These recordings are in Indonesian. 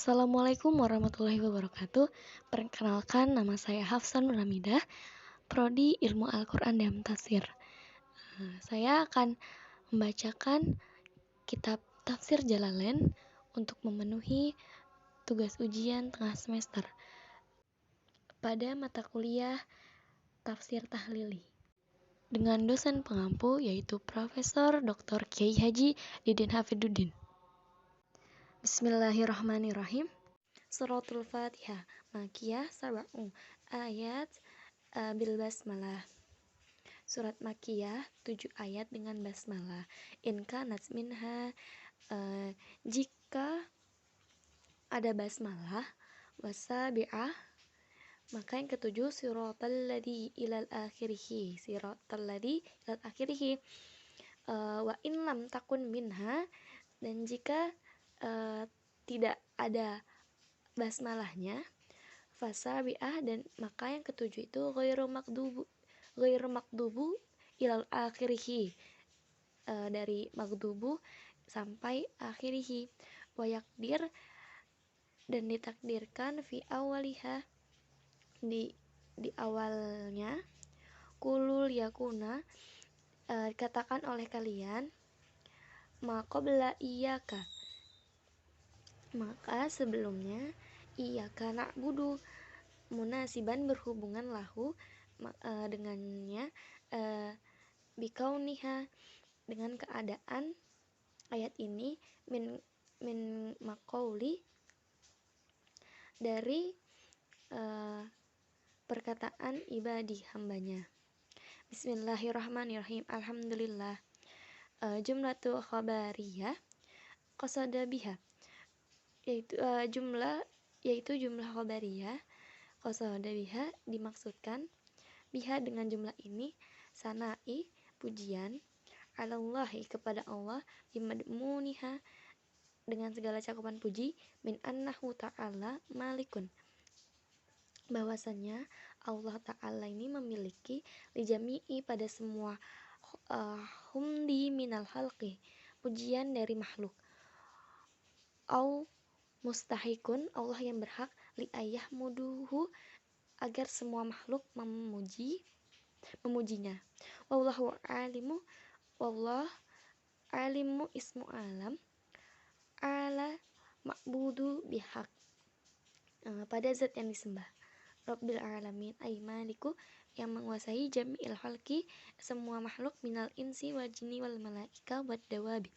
Assalamualaikum warahmatullahi wabarakatuh. Perkenalkan, nama saya Hafsan Nur Hamidah, Prodi Ilmu Al-Quran dan Tafsir. Saya akan membacakan kitab Tafsir Jalalain untuk memenuhi tugas ujian tengah semester pada mata kuliah Tafsir Tahlili dengan dosen pengampu yaitu Profesor Dr. Kiai Haji Didin Hafiduddin. Bismillahirrahmanirrahim. Suratul Fatihah Makiyah sab'u ayat bil basmalah. Surat Makiyah 7 ayat dengan basmalah. In kanat minha jika ada basmalah wasabi'ah, maka yang ketujuh siratal ladzi ilal akhirih, siratal ladzi ilal akhirih. Wa in lam takun minha, dan jika tidak ada basmalahnya, fasabi'ah, dan maka yang ketujuh itu ghairu makdubu ilal akhirih, dari makdubu sampai akhirih. Wa yakdir, dan ditakdirkan fi awaliha, di awalnya, kulul yakuna, dikatakan oleh kalian, maqobla iyaka, maka sebelumnya, iyaka na'budu, munasiban berhubungan lahu dengannya, bikauniha, dengan keadaan ayat ini min maqauli, dari perkataan ibadi, hambanya. Bismillahirrahmanirrahim. Alhamdulillah. Jumlatu khabariyah qasada biha, yaitu jumlah khabariyah qasada biha, dimaksudkan biha dengan jumlah ini, sana'i, pujian, alallahi, kepada Allah, bimadmuniha, dengan segala cakupan puji, min annahu ta'ala malikun, bahwasannya Allah Ta'ala ini memiliki, lijami'i, pada semua, humdi minal halqi, pujian dari makhluk, au mustahikun, Allah yang berhak, li ayah muduhu, agar semua makhluk memujinya. Wallahu alimu, wallah alimu ismu alam, ala ma'budu bihaq, pada zat yang disembah, Rabbil alamin, ay maliku, yang menguasai jami'il halki, semua makhluk, minal insi wal jinni wal malaika wad dawabi,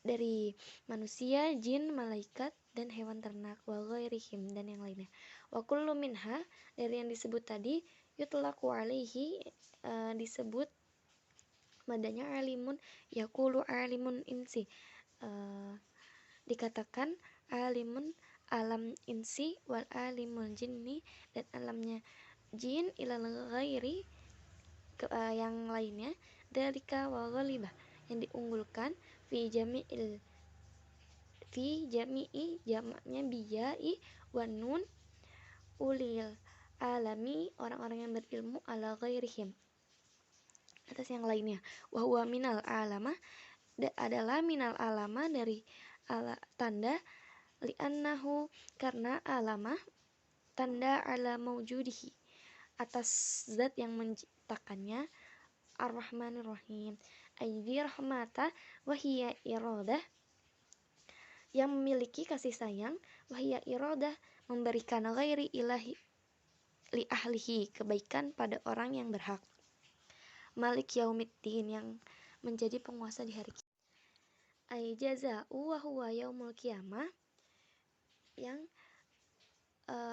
dari manusia, jin, malaikat, dan hewan ternak, wa ghairihim, dan yang lainnya. Wa kullu minha, dari yang disebut tadi, yutlaqu alaihi, disebut madanya alimun, yaqulu alimun insi, dikatakan alimun alam insi, wal alimul jinni, dan alamnya jin, ilal ghairi, yang lainnya, dalika wa ghalibah, yang diunggulkan, fi jami'i, jamaknya biyai wa nun, ulil alami, orang-orang yang berilmu, ala ghairihim, atas yang lainnya. Wa huwa minal alama, adalah minal alama, dari tanda, li'annahu, karena alama, tanda, ala maujudihi, atas zat yang menciptakannya, ar-rahmanir rahim, aidi rahmata, wahiyya iradah, yang memiliki kasih sayang, wahiyya iradah, memberikan ghairi ilahi, li ahlihi, kebaikan pada orang yang berhak, malik yaumiddin, yang menjadi penguasa di hari kiamat, ay jaza'u wa huwa yaumul qiyamah, yang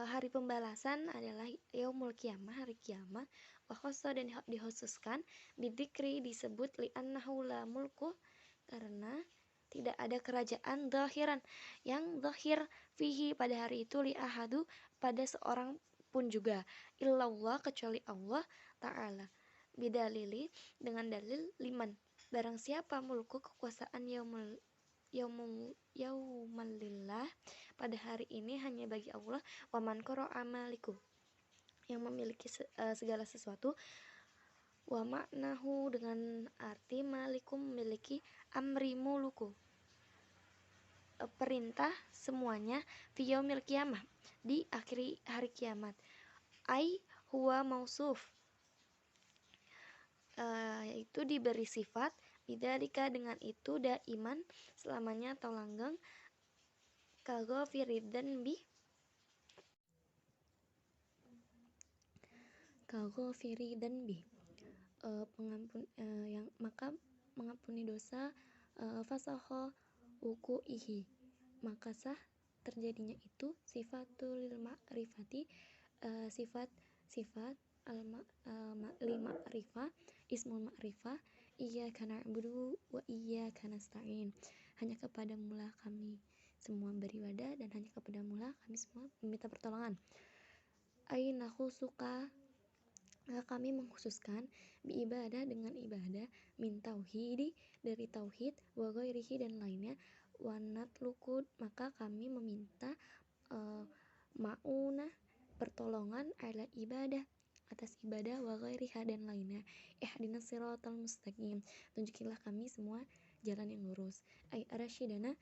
hari pembalasan adalah yaumul qiyamah, hari kiamat, wa khassa, dan dikhususkan, bidzikri, disebut, li annahu la mulku, karena tidak ada kerajaan, zahiran, yang zahir, fihi, pada hari itu, li ahadu, pada seorang pun juga, illallah, kecuali Allah Ta'ala, bidalili, dengan dalil, liman, barang siapa, mulku, kekuasaan, yaumalillah, pada hari ini hanya bagi Allah, waman koro amaliku, yang memiliki segala sesuatu, wa maknahu, dengan arti malikum, memiliki, amri muluku, perintah semuanya fi yaumil qiyamah, di akhir hari kiamat. Ai huwa mausuf, yaitu diberi sifat bidzalika dengan itu daiman selamanya atau langgeng, kaghafiridzan bi pengampun, yang maka mengampuni dosa, fasaho wuku'ihi, maka sah terjadinya itu sifatul ma'rifati, sifat li ma'rifah, ismul ma'rifah, iyyaka na'budu wa iyyaka nasta'in, hanya kepadamu lah kami semua beribadah dan hanya kepadamu lah kami semua meminta pertolongan. Ainahu suka, kami mengkhususkan ibadah dengan ibadah, min tauhidi dari tauhid, wa ghairihi dan lainnya, wa natluku maka kami meminta mauna pertolongan ala ibadah atas ibadah, wa ghairiha dan lainnya, ihdinas siratal mustaqim, tunjukilah kami semua jalan yang lurus, ay arasyidana,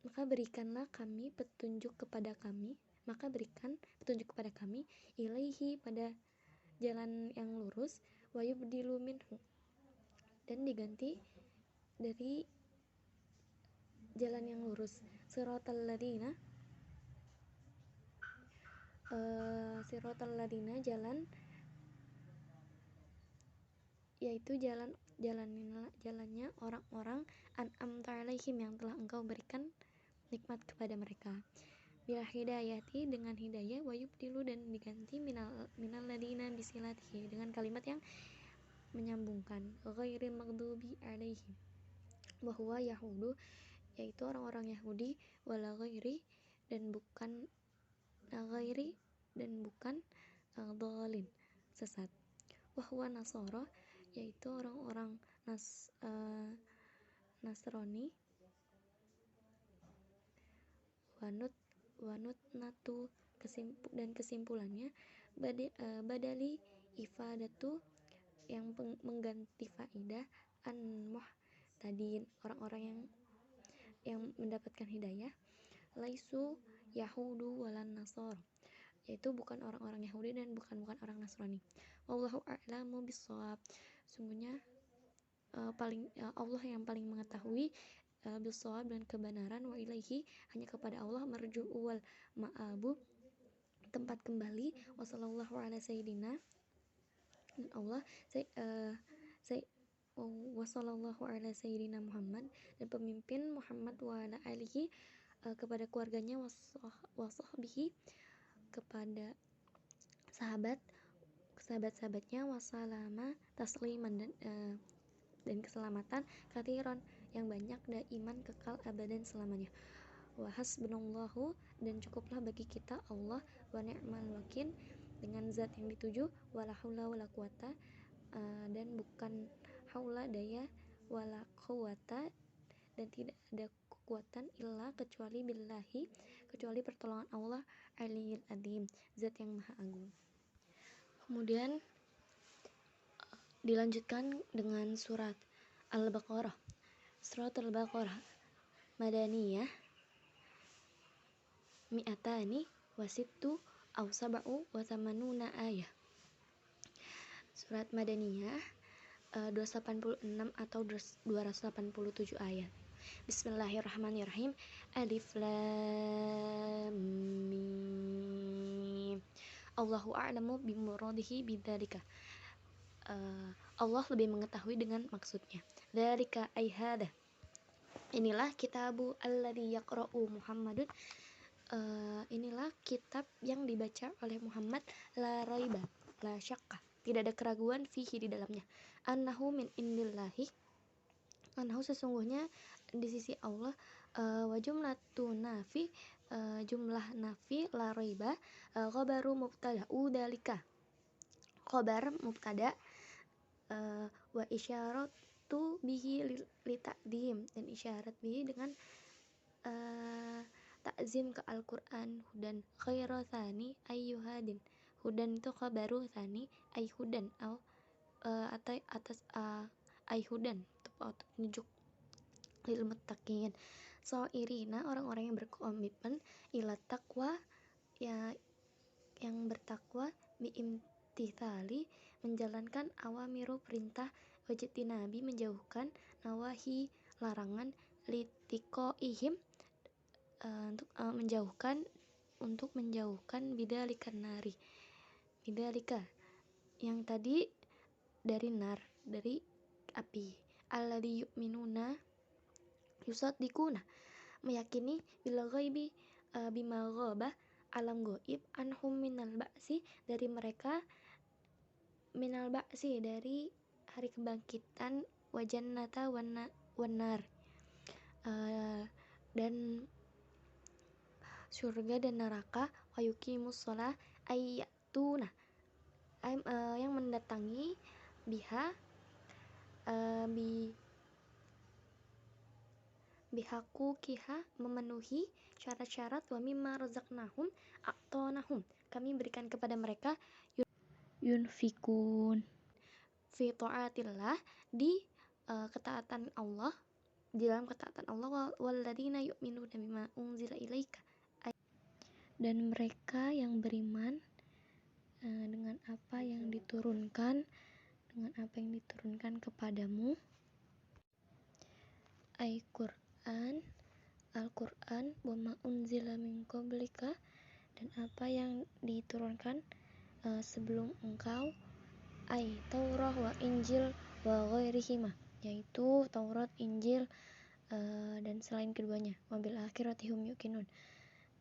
maka berikanlah kami petunjuk kepada kami, maka berikan petunjuk kepada kami, ilaihi pada jalan yang lurus, wa yubdilu minhu dan diganti dari jalan yang lurus, siratal ladina, jalan, yaitu jalannya orang-orang an'amta alaihim yang telah engkau berikan nikmat kepada mereka, bila hidayati dengan hidayah, wa yubdilu dan diganti minal ladina bisilatihi dengan kalimat yang menyambungkan, ghairil maghdubi alaihim wa huwa yahudu, yaitu orang-orang Yahudi, wala ghairi dan bukan dhalin sesat, wa huwa nasara, yaitu orang-orang Nasrani, wanut natu dan kesimpulannya badali ifadatu yang mengganti faidah, an muhtadin orang-orang yang mendapatkan hidayah, laisu yahudu walan nasor, yaitu bukan orang-orang Yahudi dan bukan orang Nasrani. Wallahu a'lamu bissawab, sungguhnya Allah yang paling mengetahui bisawab dan kebenaran, wa ilaihi hanya kepada Allah marju'u wal ma'abu tempat kembali, wa sallallahu ala sayyidina dan Allah wa sallallahu ala sayyidina Muhammad dan pemimpin Muhammad, wa ala alihi kepada keluarganya, wa sahbihi kepada sahabat-sahabatnya, wasalama tasliman dan keselamatan, katsiran yang banyak, daiman kekal, abadan selamanya, wa hasbunallahu dan cukuplah bagi kita Allah, wa ni'mal wakil dengan zat yang dituju, wala haula wala quwata dan bukan haula daya, wala quwata dan tidak ada kekuatan, illa kecuali billahi kecuali pertolongan Allah, aliyil adzim zat yang maha agung. Kemudian dilanjutkan dengan surat Al-Baqarah. Surat Al-Baqarah Madaniyah mi'atani wasittu aw sab'u wa thamanuna ayah. Surat Madaniyah 286 atau 287 ayat. Bismillahirrahmanirrahim. Alif lam mim. Allahu a'lamu bimuradihi bidzalika. Allah lebih mengetahui dengan maksudnya. Dzalika ay hada. Inilah kitabu alladzi yaqra'u Muhammadun. Inilah kitab yang dibaca oleh Muhammad, la raiba, la syakka, tidak ada keraguan fihi di dalamnya, annahu min indillahi, annahu sesungguhnya di sisi Allah, wa jumlatu nafi, jumlah nafi, la raiba, khabaru mubtada udalika, khabar mubtada, wa isyaratu bihi li ta'dim dan isyarat bihi dengan ta'zim ke Al-Quran, hudan khaira thani ayyuhadin, hudan itu khabaru thani ayyudan atau atas ayyudan itu penunjuk, lil muttaqin irina orang-orang yang berkomitmen ila taqwa, ya yang bertakwa, biimtithali menjalankan awamiru perintah, wajtinabi menjauhkan nawahi larangan, litiqoihim untuk menjauhkan bidalikan nari, bidalika yang tadi dari nar, dari api, alladzi yu'minuna yusaddiquna meyakini bil ghaibi, bima ghaba alam goib, anhum minal ba'si dari mereka, minal ba'si dari hari kebangkitan, wajannata wanar dan surga dan neraka, wayuqimus shalah ayyatuna yang mendatangi biha bihaquqiha memenuhi syarat-syarat, wa mimma razaqnahum a'tonahum kami berikan kepada mereka, yunfikun fi ta'atillah di ketaatan Allah, di dalam ketaatan Allah, walladzina yu'minuna bima unzila ilaika dan mereka yang beriman dengan apa yang diturunkan kepadamu, Al-Qur'an wa ma unzila min qablika dan apa yang diturunkan sebelum engkau, Taurah wa Injil wa ghairihima yaitu Taurat, Injil dan selain keduanya, wabil akhirati hum yuqinun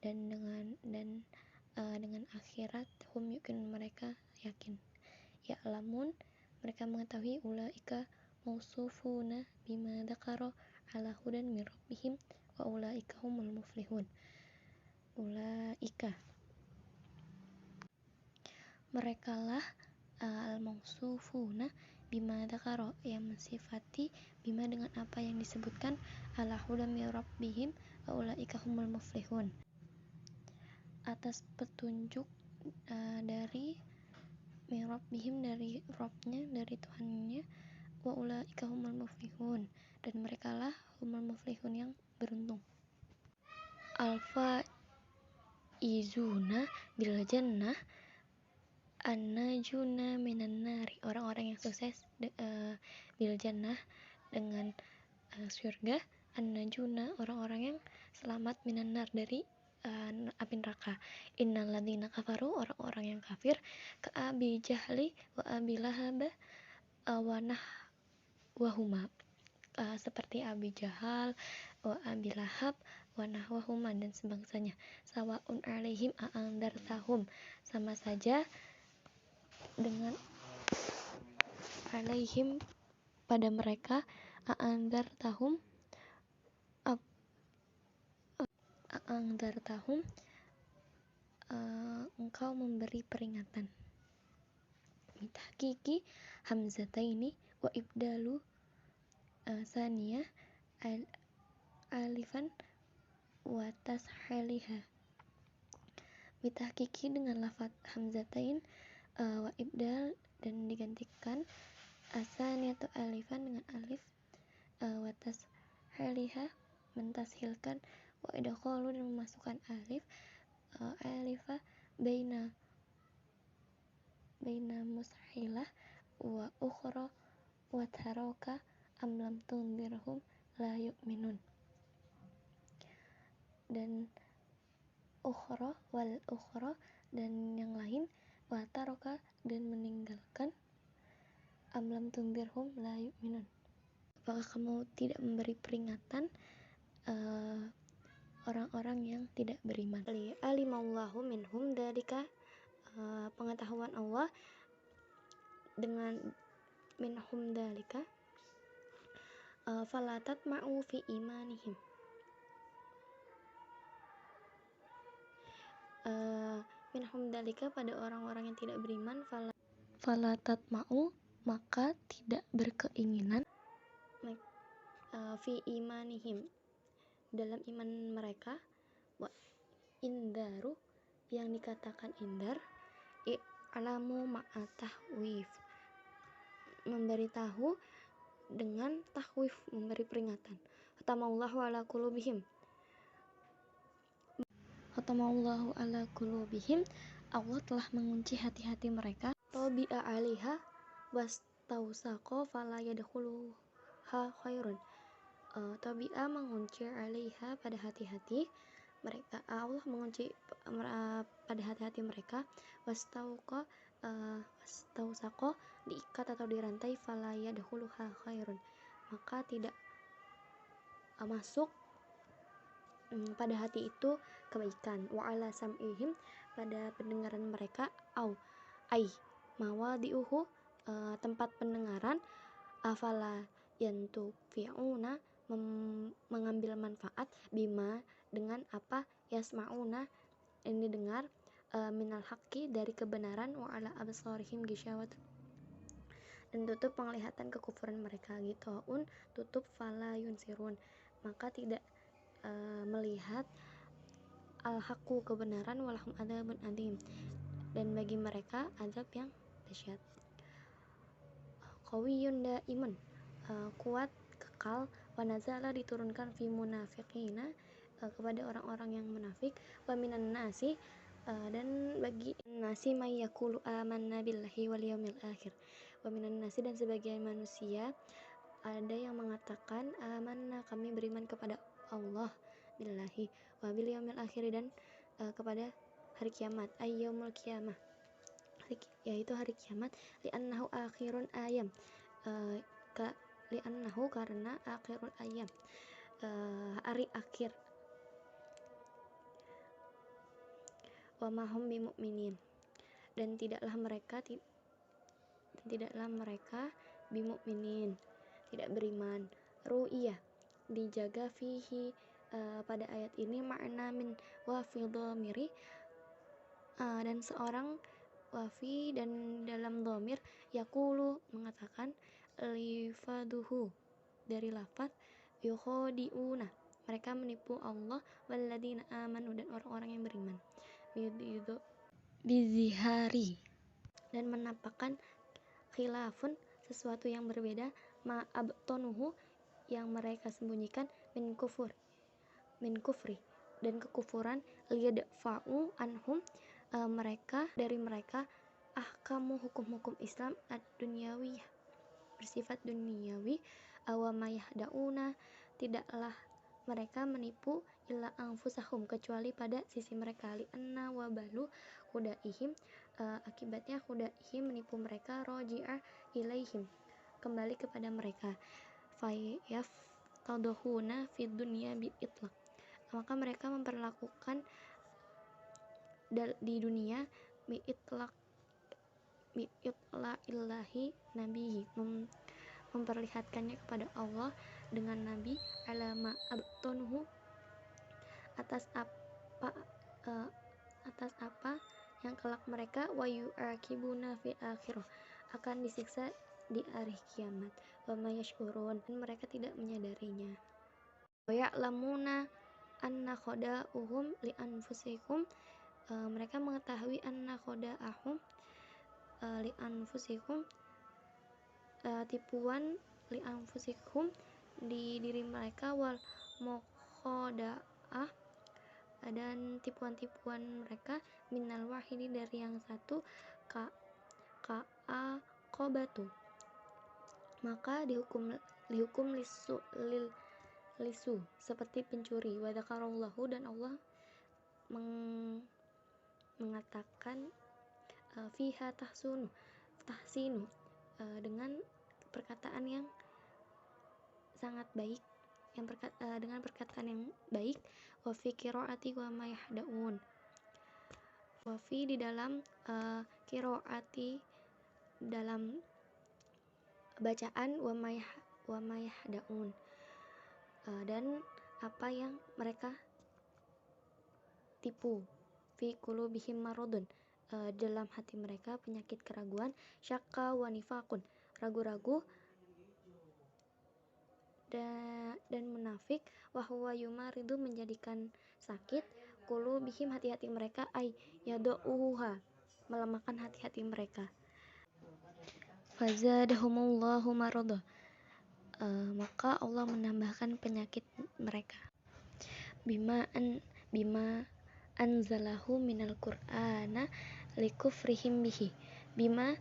dan dengan akhirat hum yuqinun mereka yakin, ya'lamun mereka mengetahui, ulaika mausufuna bima dzakara ala hudan min rabbihim wa ulaika humul muflihun. Ulaika merekalah al-mausufuna bima dzakara yang mensifati bima dengan apa yang disebutkan, ala hudan min rabbihim wa ulaika humul muflihun atas petunjuk dari min rabbihim dari Rabbnya, dari Tuhannya, wa ulaika humul muflihun dan merekalah humul muflihun yang beruntung. Alfa izuna bil jannah annajuna minan nari orang-orang yang sukses bil jannah dengan surga, annajuna orang-orang yang selamat minan nar dari api neraka, innal ladzina kafaru orang-orang yang kafir, ka abi jahli wa abi lahab wa nahwahuma seperti Abi Jahal wa Abi Lahab wa nahwahuma dan sebangsanya, sawaun alaihim a'andartahum sama saja dengan alaihim pada mereka, a'andartahum engkau memberi peringatan, bitahqiqi hamzataini wa ibdalu saniyah alifan wa tashaliha, bitahqiqi dengan lafaz hamzatain wa ibdal dan digantikan asaniyatu alifan dengan alif, wa tashaliha mentashilkan, wa idkhalu dan memasukkan alif alifah baina mushilah wa ukhra wa taraka am lam tundirhum la yu'minun dan ukhra wal ukhra dan yang lain, wa taraka dan meninggalkan, am lam tundirhum la yu'minun apakah kamu tidak memberi peringatan orang-orang yang tidak beriman. Alimallahu minhum dalika pengetahuan Allah dengan minhum dalika, falatat ma'u fi imanihim minhum dalika pada orang-orang yang tidak beriman, falatat ma'u maka tidak berkeinginan, fi imanihim dalam iman mereka, wa indaru yang dikatakan indar, i'lamu ma'atahwif memberitahu dengan tahwif memberi peringatan, khatamallahu ala qulubihim khatamallahu ala qulubihim Allah telah mengunci hati-hati mereka. Tabi'a 'alaiha wastausaqa fala yadkhuluha khairun. Tabi'a mengunci 'alaiha pada hati-hati mereka. Allah mengunci pada hati-hati mereka. Wastausaqa diikat atau dirantai. Fala yadkhuluha khairun, maka tidak masuk pada hati itu kebaikan. Wa ala sam'ihim, pada pendengaran mereka. Au ai mawadi'uhu, tempat pendengaran. Afala yantufi'una, mengambil manfaat. Bima, dengan apa. Yasma'una, ini dengar. Minal haqqi, dari kebenaran. Wa ala absarihim gisyawat, dan tutup penglihatan kekufuran mereka. Gitaun, tutup. Fala yunsirun, maka tidak melihat. Al-haqqu, kebenaran. Walahum adzabun adzim, dan bagi mereka azab yang dahsyat. Qawiyyun daimun, kuat, kekal. Wa nazala, diturunkan. Fi munafiqina, kepada orang-orang yang munafik. Wa minan nasi, dan bagi nasi may yaqulu amanna billahi wal yaumil akhir. Wa minan nasi, dan sebagian manusia ada yang mengatakan amanna, kami beriman kepada Allah, billahi, wa bil yaumil akhir, dan kepada hari kiamat. Ayyamul qiyamah, yaitu hari kiamat. Li'annahu akhirun ayam, li'annahu, karena akhirul ayam, hari akhir. Wa mahum bimu'minin, dan tidaklah mereka bimu'minin, tidak beriman. Ru'iyah, dijaga. Fihi, pada ayat ini. Makna min wafi dhamiri, dan seorang wafi, dan dalam dhamir. Yaqulu, mengatakan. Lifaduhu, dari lafaz. Yukhadi'una, mereka menipu Allah. Walladzina amanu, dan orang-orang yang beriman. Bizihari, dan menampakkan. Khilafun, sesuatu yang berbeda. Ma'abtonuhu, yang mereka sembunyikan. Min kufri, dan kekufuran. Liyadfa'u anhum, dari mereka. Ahkamu, hukum-hukum Islam. Ad-dunyawiyah, bersifat duniawi. Awama yahda'una, tidaklah mereka menipu. Illa anfusahum, kecuali pada sisi mereka. Li'anna wabalu khudaihim, akibatnya khudaihim, menipu mereka. Roji'ah ilaihim, kembali kepada mereka. Fayaf tadohuna fid dunya bi itlaq, maka mereka memperlakukan di dunia. Bi itla'illahi nabihi, memperlihatkannya kepada Allah dengan Nabi. Alama abtonuhu, atas apa yang kelak mereka. Wa yu'aqibuna fi akhirah, akan disiksa di hari kiamat. Wa ma yash'urun, dan mereka tidak menyadarinya. Wa ya'lamuna anna khada'uhum li anfusikum, mereka mengetahui. Anna khada'ahum, li anfusikum, tipuan. Li anfusikum, di diri mereka. Wal mukhada'ah, dan tipuan-tipuan mereka. Minal wahidi, dari yang satu. Ka'aqobatu, maka dihukum lisu, seperti pencuri. Wa dzakarallahu, dan Allah mengatakan. Fiha tahsinu, dengan perkataan yang sangat baik, dengan perkataan yang baik. Wa fi qiraati wa ma yahda'un, wa fi, di dalam qiraati, dalam bacaan. Wa ma yahda'un, dan apa yang mereka tipu. Fi qulubihim maradun, dalam hati mereka penyakit keraguan. Syakka wa nifaqun, ragu-ragu dan munafik. Wa huwa yumaridu, menjadikan sakit. Qulubihim, hati-hati mereka. Ay yadauha, melemahkan hati-hati mereka. Fazadahumullahu marada, maka Allah menambahkan penyakit mereka. Bima anzalahu minal qur'ana likufrihim bihi. Bima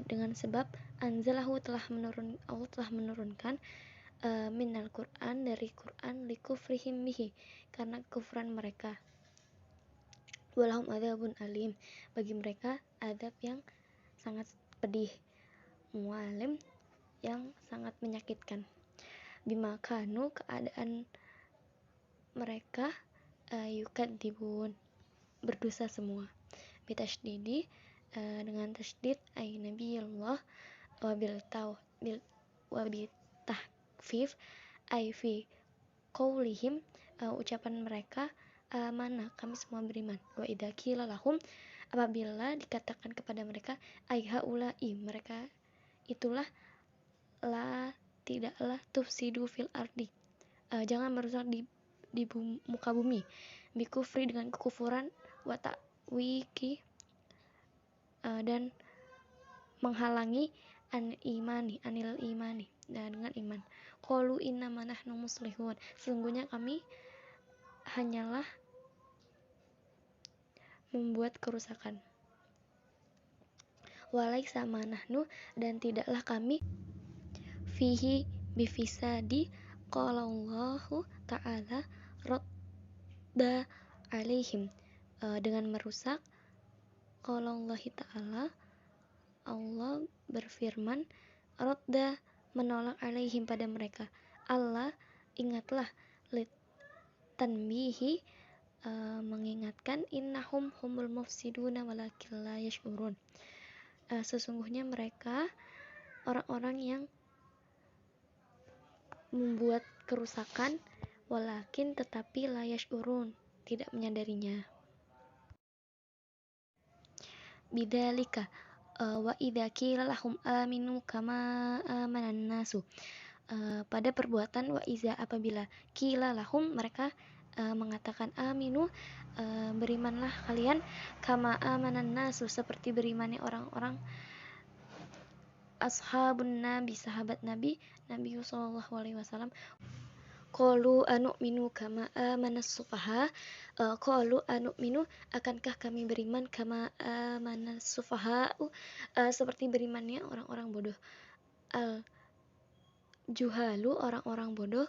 dengan sebab anzalahu Allah telah menurunkan minal Qur'an dari Qur'an likufrihim bihi karena kekufuran mereka. Walahum adzabun alim, bagi mereka adab yang sangat pedih, mualim yang sangat menyakitkan. Bima kanu, keadaan mereka yukadzibun, berdosa semua. Bitasydidi dengan tasydid ay nabiyullah wabil tahfif ay fi qaulihim, ucapan mereka mana kami semua beriman. Wa idza qila lahum, apabila dikatakan kepada mereka ay haula'i, mereka itulah, la tidaklah tufsidu fil ardi, jangan merusak di muka bumi, bikufri dengan kekufuran, wa ta'wiki dan menghalangi anil imani dengan iman. Qalu innama nahnu muslihun, sesungguhnya kami hanyalah membuat kerusakan. Walaisa ma nahnu, dan tidaklah kami fihi bifisadi, qala Allahu ta'ala radda alaihim, dengan merusak. Qala Allah ta'ala, Allah berfirman, radda menolak alaihim pada mereka. Allah, ingatlah, tanbihi mengingatkan, innahum humul mufsiduna walakin la yash'urun, sesungguhnya mereka orang-orang yang membuat kerusakan, walakin tetapi la yash'urun, tidak menyadarinya. Bidzalika wa idza qila lahum aminu kama amanan nasu, pada perbuatan wa iza, apabila qila lahum, mereka mengatakan aminu, berimanlah kalian, kama amanan nasu, seperti berimannya orang-orang ashabun nabi, sahabat Nabi sallallahu alaihi wasallam. Qalu anu'minu kama amanas sufaha, qalu anu'minu, akankah kami beriman, kama amanas sufaha, seperti berimannya orang-orang bodoh. Al juhalu, orang-orang bodoh.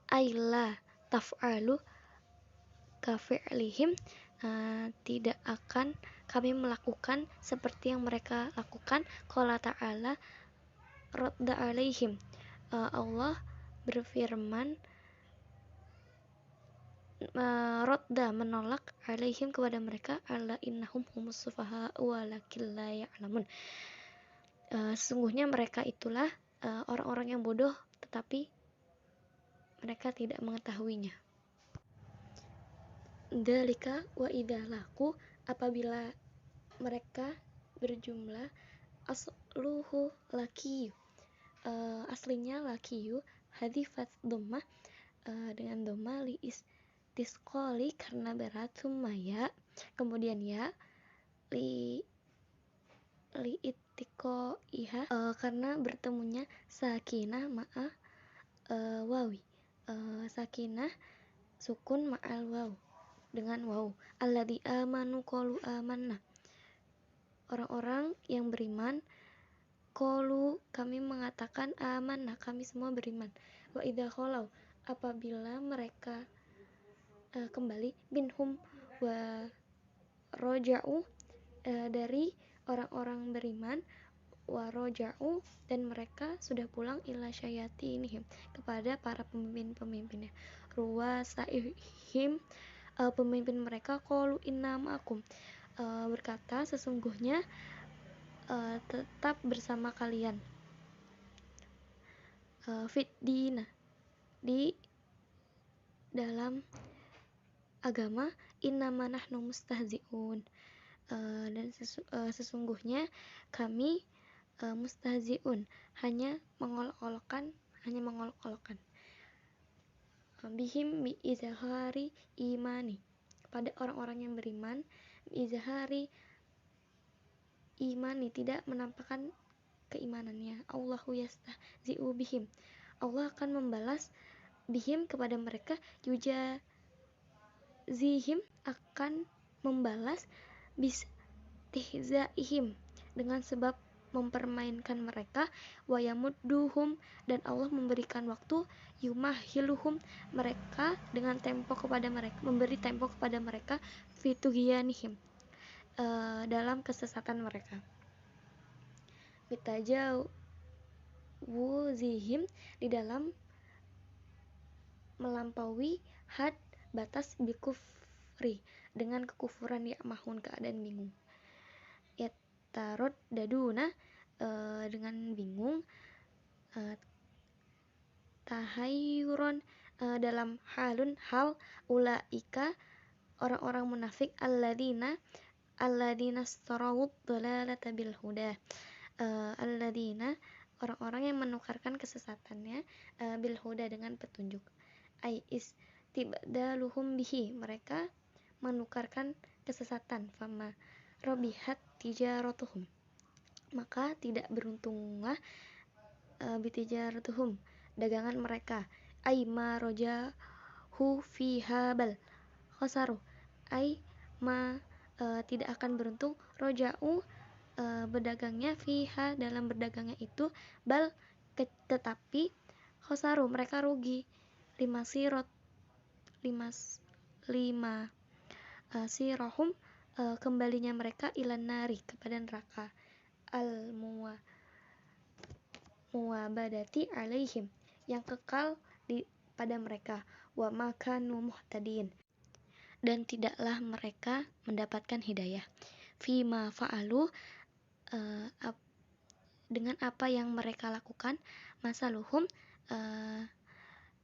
Aila taf'alu kafi'lihim, tidak akan kami melakukan seperti yang mereka lakukan. Qala ta'ala radda alaihim, Allah berfirman, radda menolak, alaihim kepada mereka, ala innahum humus sufaha walakin la ya'lamun, sesungguhnya mereka itulah orang-orang yang bodoh tetapi mereka tidak mengetahuinya. Dzalika wa idza laku, apabila mereka berjumlah, asluhu lakiyu, aslinya lakiyu, hadifat dhammah, dengan dhammah li istisqali, karena berat, summa ya, kemudian ya, li ittiqaiha, karena bertemunya sakinah ma'a wawi, sakinah sukun ma'al waw, dengan waw. Alladzi amanu qalu amanna, orang-orang yang beriman, qalu kami mengatakan, amanna kami semua beriman. Wa idza khalau, apabila mereka kembali, minhum wa roja'u, dari orang-orang beriman, wa roja'u, dan mereka sudah pulang, ila syayatinihim, kepada para pemimpin-pemimpinnya, ruwasaihim, pemimpin mereka, qalu inna ma'akum, berkata sesungguhnya tetap bersama kalian, fit dina, di dalam agama, innama nahnu mustahzi'un, dan sesungguhnya kami mustahzi'un, hanya mengolok-olokkan, bihim bi izhari imani, pada orang-orang yang beriman, bi izhari imani, tidak menampakkan keimanannya. Allahu yastahzi'u bihim, Allah akan membalas bihim kepada mereka, yujazihim akan membalas bistihzaihim dengan sebab mempermainkan mereka, wa yamudduhum dan Allah memberikan waktu, yumahiluhum mereka dengan tempo kepada mereka, memberi tempo kepada mereka, fitughyanihim dalam kesesatan mereka, bitajawuzihim di dalam melampaui had batas, bikufri dengan kekufuran, ya mahun keadaan bingung, yatarod daduna dengan bingung, tahayyuron dalam halun hal, ulaika orang-orang munafik, alladzina starawud dhalalata bil huda, alladzina orang-orang yang menukarkan kesesatannya bil huda dengan petunjuk, ai istibdaluhum bihi mereka menukarkan kesesatan, fama robihat tijaratuhum maka tidak beruntunglah bitijaratuhum dagangan mereka, ai ma rojahu fiha bal khosaru ai ma tidak akan beruntung, roja'u berdagangnya, fiha dalam berdagangnya itu, bal tetapi, khosaru mereka rugi, lima sirohum kembalinya mereka, ilan nari kepada neraka, al muwabadati alaihim yang kekal pada mereka, wa makanu muhtadin dan tidaklah mereka mendapatkan hidayah, fima fa'alu dengan apa yang mereka lakukan, masaluhum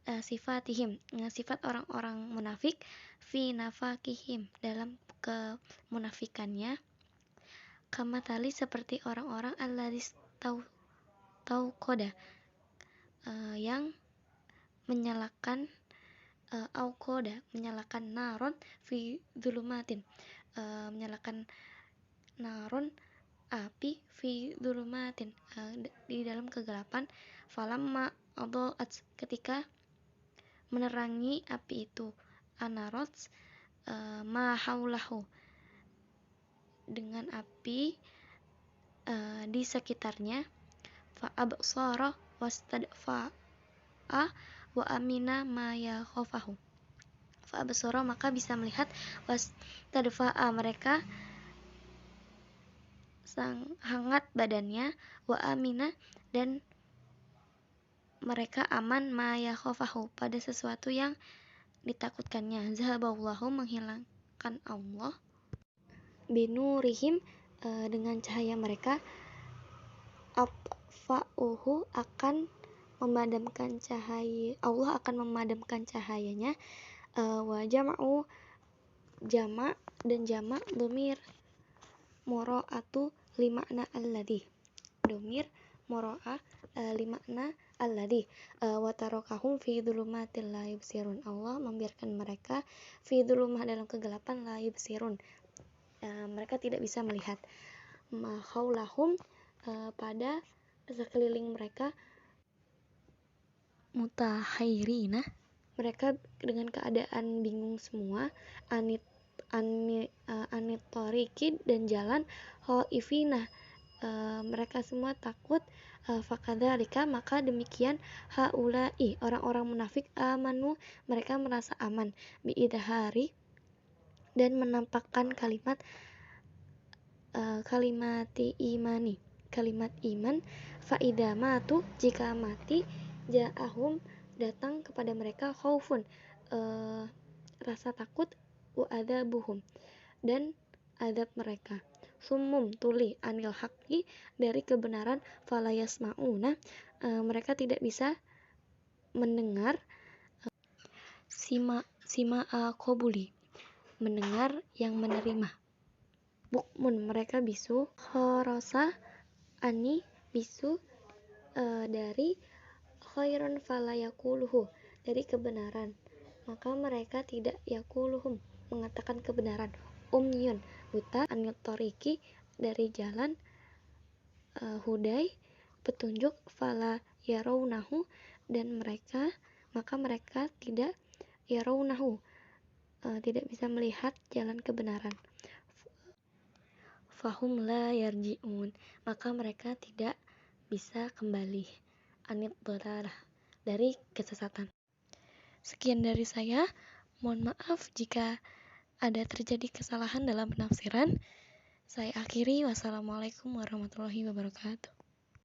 sifatihim sifat orang-orang munafik, fi nafakihim dalam kemunafikannya, kama tali seperti orang-orang alladzis tauqoda yang menyalakan menyalakan naron fi dzulumatin menyalakan naron api fi dzulumatin di dalam kegelapan, falamma adaat ketika menerangi api itu, anarot ma haulahu dengan api di sekitarnya, fa absara wastadfa'a wa amina ma yakhafahu, fa absara maka bisa melihat, wastadfa'a mereka hangat badannya, wa amina dan mereka aman, ma yakhafahu pada sesuatu yang ditakutkannya, zahaballahu menghilangkan Allah, binurihim dengan cahaya mereka, atfa'uhu akan memadamkan cahaya, Allah akan memadamkan cahayanya, wa jama'u jama' dan jama' dhamir mura'atu limakna alladhi, dhamir mura'ah limakna alladhi, wa tarakahum fi dhulumatil la yubsirun, Allah membiarkan mereka fi dhulumah dalam kegelapan, la yubsirun mereka tidak bisa melihat, ma haulahum pada sekeliling mereka, mutahairina mereka dengan keadaan bingung semua, anitoriki dan jalan, khaifina mereka semua takut, fakadzalika maka demikian, haula'i orang-orang munafik, amanu mereka merasa aman, biidhari dan menampakkan kalimat kalimati imani kalimat iman, faidamatu jika mati, ja'ahum datang kepada mereka, khaufun rasa takut, wa adzabuhum dan adab mereka, summum tuli anil haqqi dari kebenaran, fala yasma'una mereka tidak bisa mendengar, sima'a qabuli mendengar yang menerima, bukmun mereka bisu, kharasa ani bisu dari khairan fala yaquluhu dari kebenaran maka mereka tidak yaquluhum mengatakan kebenaran, umyun buta, anil toriki dari jalan, hudai petunjuk, fala yarawnahu, dan maka mereka tidak yarawnahu, tidak bisa melihat jalan kebenaran. Fahum la yarji'un, maka mereka tidak bisa kembali anit dhalalah, dari kesesatan. Sekian dari saya. Mohon maaf jika ada terjadi kesalahan dalam penafsiran. Saya akhiri. Wassalamualaikum warahmatullahi wabarakatuh.